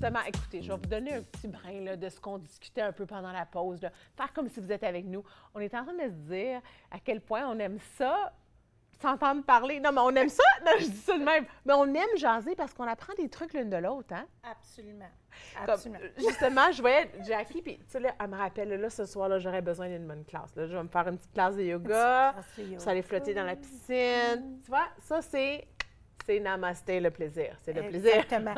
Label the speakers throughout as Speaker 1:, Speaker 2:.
Speaker 1: justement, écoutez, je vais vous donner un petit brin là, de ce qu'on discutait un peu pendant la pause. Là. Faire comme si vous êtes avec nous. On est en train de se dire à quel point on aime ça, s'entendre parler. Non, mais on aime ça. Non, je dis ça de même. Mais on aime jaser parce qu'on apprend des trucs l'une de l'autre, hein?
Speaker 2: Absolument.
Speaker 1: Comme, justement, je voyais Jackie, puis tu sais, là, elle me rappelle, là, ce soir, là, j'aurais besoin d'une bonne classe. Là. Je vais me faire une petite classe de yoga. Ça aller flotter dans la piscine. Tu vois, ça, c'est namasté, le plaisir. C'est le plaisir.
Speaker 2: Exactement.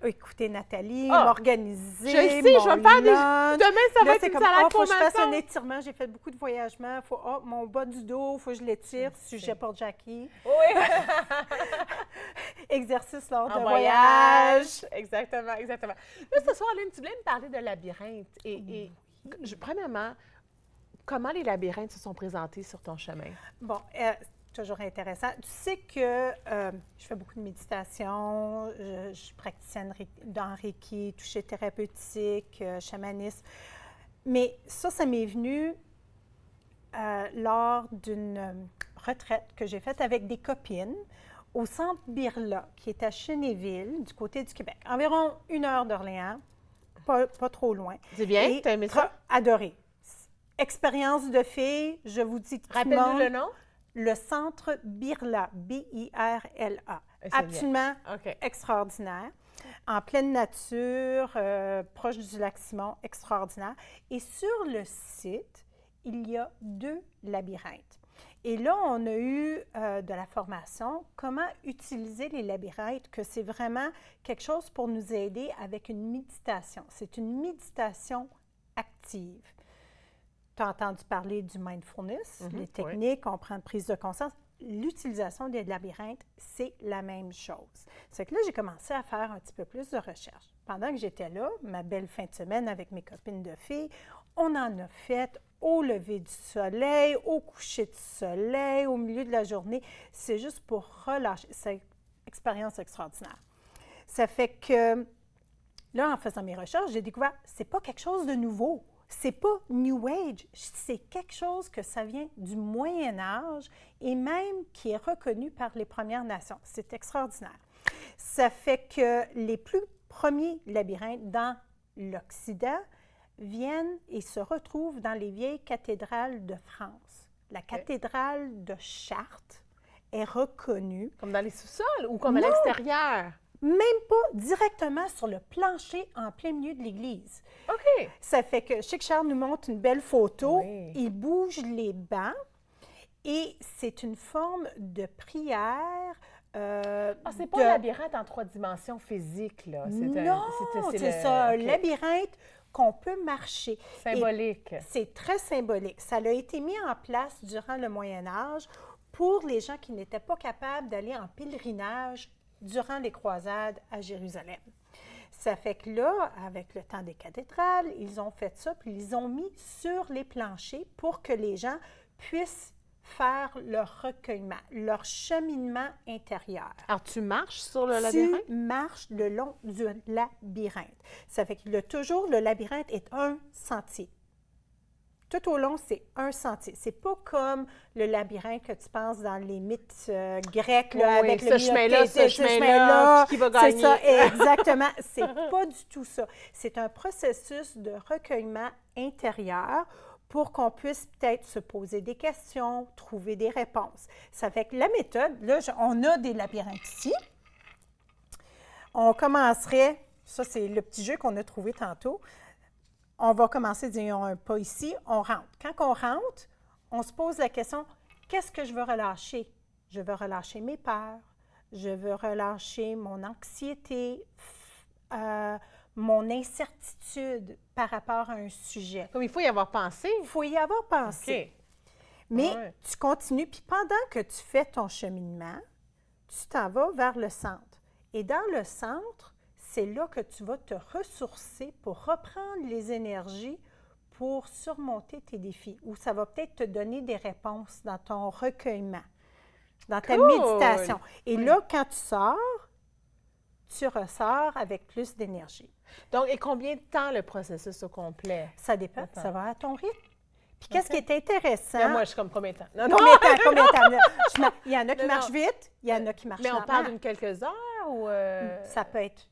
Speaker 2: Écoutez Nathalie, m'organiser.
Speaker 1: Je sais, je vais me faire des. Demain, ça va être une salade
Speaker 2: faut que je fasse un étirement. J'ai fait beaucoup de voyagements. Mon bas du dos, il faut que je l'étire. Sujet pour Jackie.
Speaker 1: Oui.
Speaker 2: Exercice lors de voyage.
Speaker 1: Exactement, exactement. Là, ce soir, Lynn, tu voulais me parler de labyrinthe. Premièrement, comment les labyrinthes se sont présentés sur ton chemin?
Speaker 2: Bon, toujours intéressant. Tu sais que je fais beaucoup de méditation, je suis praticienne dans Reiki, toucher thérapeutique, chamanisme. Mais ça m'est venu lors d'une retraite que j'ai faite avec des copines au centre Birla, qui est à Chénéville, du côté du Québec. Environ 1 heure d'Orléans, pas trop loin.
Speaker 1: C'est bien? T'as aimé ça?
Speaker 2: Adoré. Expérience de fille, je vous dis tout le monde.
Speaker 1: Rappelle-nous le nom?
Speaker 2: Le centre Birla, B-I-R-L-A. Absolument extraordinaire. En pleine nature, proche du lac Simon, extraordinaire. Et sur le site, il y a 2 labyrinthes. Et là, on a eu de la formation, comment utiliser les labyrinthes, que c'est vraiment quelque chose pour nous aider avec une méditation. C'est une méditation active. Tu as entendu parler du mindfulness, les techniques, on prend de prise de conscience. L'utilisation des labyrinthes, c'est la même chose. C'est que là, j'ai commencé à faire un petit peu plus de recherche. Pendant que j'étais là, ma belle fin de semaine avec mes copines de filles, on en a fait au lever du soleil, au coucher du soleil, au milieu de la journée. C'est juste pour relâcher. C'est une expérience extraordinaire. Ça fait que, là, en faisant mes recherches, j'ai découvert que ce n'est pas quelque chose de nouveau. C'est pas New Age, c'est quelque chose que ça vient du Moyen Âge et même qui est reconnu par les Premières Nations. C'est extraordinaire. Ça fait que les plus premiers labyrinthes dans l'Occident viennent et se retrouvent dans les vieilles cathédrales de France. La cathédrale de Chartres est reconnue.
Speaker 1: Comme dans les sous-sols ou comme à l'extérieur?
Speaker 2: Même pas directement sur le plancher en plein milieu de l'église.
Speaker 1: OK.
Speaker 2: Ça fait que Chic Charles nous montre une belle photo. Oui. Il bouge les bancs et c'est une forme de prière.
Speaker 1: C'est pas un labyrinthe en 3 dimensions physiques, là.
Speaker 2: Non, c'est ça. Un labyrinthe qu'on peut marcher.
Speaker 1: Symbolique.
Speaker 2: C'est très symbolique. Ça a été mis en place durant le Moyen Âge pour les gens qui n'étaient pas capables d'aller en pèlerinage durant les croisades à Jérusalem. Ça fait que là, avec le temps des cathédrales, ils ont fait ça, puis ils ont mis sur les planchers pour que les gens puissent faire leur recueillement, leur cheminement intérieur.
Speaker 1: Alors, tu marches sur le labyrinthe?
Speaker 2: Tu marches le long du labyrinthe. Ça fait que le labyrinthe est un sentier. Tout au long, c'est un sentier. C'est pas comme le labyrinthe que tu penses dans les mythes grecs, là, avec
Speaker 1: ce chemin-là, qui va gagner.
Speaker 2: C'est ça, exactement. C'est pas du tout ça. C'est un processus de recueillement intérieur pour qu'on puisse peut-être se poser des questions, trouver des réponses. Ça fait que la méthode, là, on a des labyrinthes ici. On commencerait, ça c'est le petit jeu qu'on a trouvé tantôt. On va commencer, disons, un pas ici, on rentre. Quand on rentre, on se pose la question, qu'est-ce que je veux relâcher? Je veux relâcher mes peurs, je veux relâcher mon anxiété, mon incertitude par rapport à un sujet.
Speaker 1: Comme il faut y avoir pensé.
Speaker 2: Il faut y avoir pensé. Okay. Mais tu continues, puis pendant que tu fais ton cheminement, tu t'en vas vers le centre. Et dans le centre, c'est là que tu vas te ressourcer pour reprendre les énergies pour surmonter tes défis, ou ça va peut-être te donner des réponses dans ton recueillement, dans ta méditation. Et là, quand tu sors, tu ressors avec plus d'énergie.
Speaker 1: Donc, et combien de temps le processus au complet?
Speaker 2: Ça dépend, ça va à ton rythme. Puis qu'est-ce qui est intéressant?
Speaker 1: Là, moi, je suis comme combien de temps?
Speaker 2: Non, combien de temps? Il y en a qui marchent vite, il y en a qui marchent lentement.
Speaker 1: Mais on parle d'une quelques heures ou…
Speaker 2: Ça peut être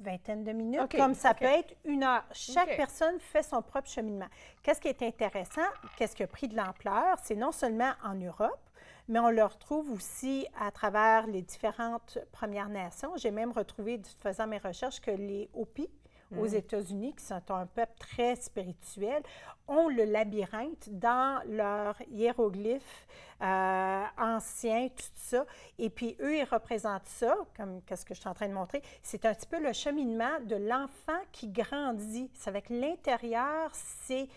Speaker 2: vingtaine de minutes, comme ça peut être 1 heure. Chaque personne fait son propre cheminement. Qu'est-ce qui est intéressant, qu'est-ce qui a pris de l'ampleur, c'est non seulement en Europe, mais on le retrouve aussi à travers les différentes Premières Nations. J'ai même retrouvé, faisant mes recherches, que les Hopis, aux États-Unis, qui sont un peuple très spirituel, ont le labyrinthe dans leurs hiéroglyphes anciens, tout ça. Et puis, eux, ils représentent ça, comme qu'est-ce que je suis en train de montrer. C'est un petit peu le cheminement de l'enfant qui grandit. C'est avec l'intérieur, c'est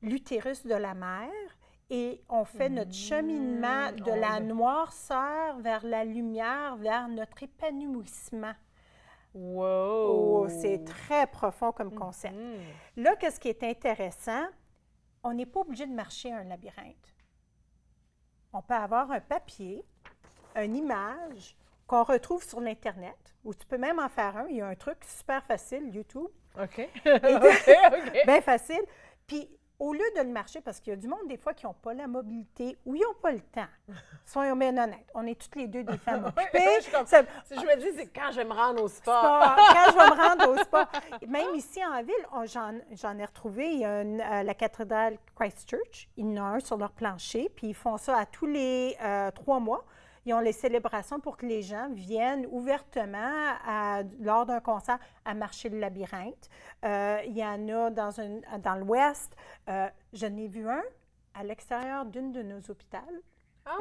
Speaker 2: l'utérus de la mère. Et on fait notre cheminement de la noirceur vers la lumière, vers notre épanouissement.
Speaker 1: Wow!
Speaker 2: Oh, c'est très profond comme concept. Là, qu'est-ce qui est intéressant? On n'est pas obligé de marcher un labyrinthe. On peut avoir un papier, une image qu'on retrouve sur l'Internet, ou tu peux même en faire un. Il y a un truc super facile, YouTube.
Speaker 1: OK.
Speaker 2: Bien facile. Puis, au lieu de le marcher, parce qu'il y a du monde, des fois, qui n'ont pas la mobilité ou ils n'ont pas le temps. Soyons bien honnêtes. On est toutes les deux des femmes occupées.
Speaker 1: Je me dis, c'est quand je vais me rendre au spa.
Speaker 2: Quand je vais me rendre au spa. Même ici en ville, j'en ai retrouvé. Il y a la cathédrale Christchurch. Il y en a un sur leur plancher. Puis ils font ça à tous les 3 mois. Ils ont les célébrations pour que les gens viennent ouvertement, lors d'un concert, à marcher le labyrinthe. Il y en a dans l'Ouest. Je n'ai vu un à l'extérieur d'une de nos hôpitaux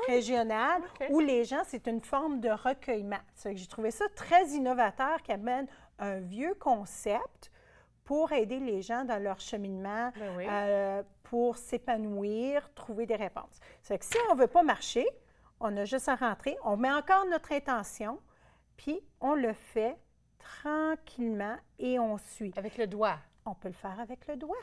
Speaker 2: régionales où les gens, c'est une forme de recueillement. J'ai trouvé ça très innovateur qui amène un vieux concept pour aider les gens dans leur cheminement, pour s'épanouir, trouver des réponses. C'est que si on ne veut pas marcher, on a juste à rentrer, on met encore notre intention, puis on le fait tranquillement et on suit.
Speaker 1: Avec le doigt?
Speaker 2: On peut le faire avec le doigt.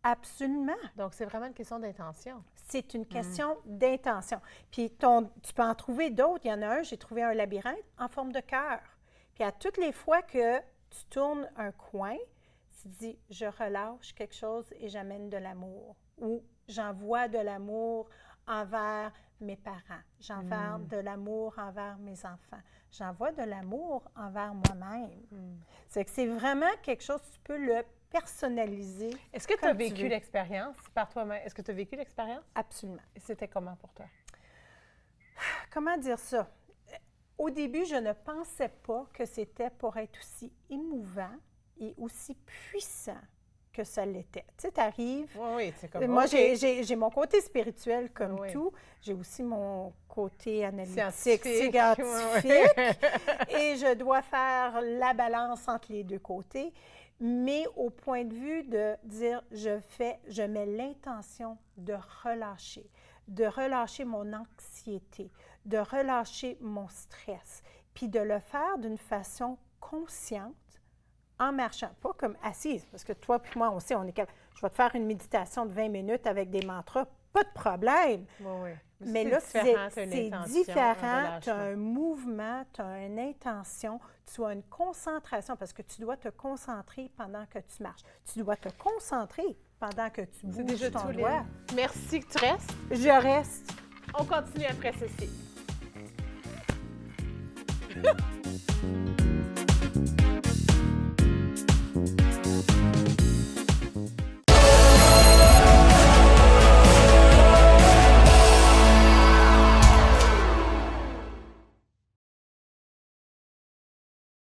Speaker 2: Absolument.
Speaker 1: Donc, c'est vraiment une question d'intention.
Speaker 2: C'est une question d'intention. Puis, tu peux en trouver d'autres. Il y en a un, j'ai trouvé un labyrinthe en forme de cœur. Puis, à toutes les fois que tu tournes un coin, tu dis, je relâche quelque chose et j'amène de l'amour. Ou j'envoie de l'amour envers mes parents. J'envoie de l'amour envers mes enfants. J'envoie de l'amour envers moi-même. C'est que c'est vraiment quelque chose, tu peux le personnaliser.
Speaker 1: Est-ce que tu as vécu l'expérience par toi-même? Est-ce que tu as vécu l'expérience?
Speaker 2: Absolument.
Speaker 1: Et c'était comment pour toi?
Speaker 2: Comment dire ça? Au début, je ne pensais pas que c'était pour être aussi émouvant et aussi puissant que ça l'était. Tu sais, t'arrives...
Speaker 1: Oui, c'est comme...
Speaker 2: Moi, j'ai mon côté spirituel comme tout. J'ai aussi mon côté analytique, scientifique. Et je dois faire la balance entre les deux côtés. Mais au point de vue de dire, je mets l'intention de relâcher mon anxiété, de relâcher mon stress, puis de le faire d'une façon consciente, en marchant, pas comme assise, parce que toi et moi, on sait, je vais te faire une méditation de 20 minutes avec des mantras, pas de problème.
Speaker 1: Oui.
Speaker 2: Mais là, c'est différent, tu as un mouvement, tu as une intention, tu as une concentration, parce que tu dois te concentrer pendant que tu marches. Tu dois te concentrer pendant que tu bouges ton doigt.
Speaker 1: Merci que tu restes.
Speaker 2: Je reste.
Speaker 1: On continue après ceci.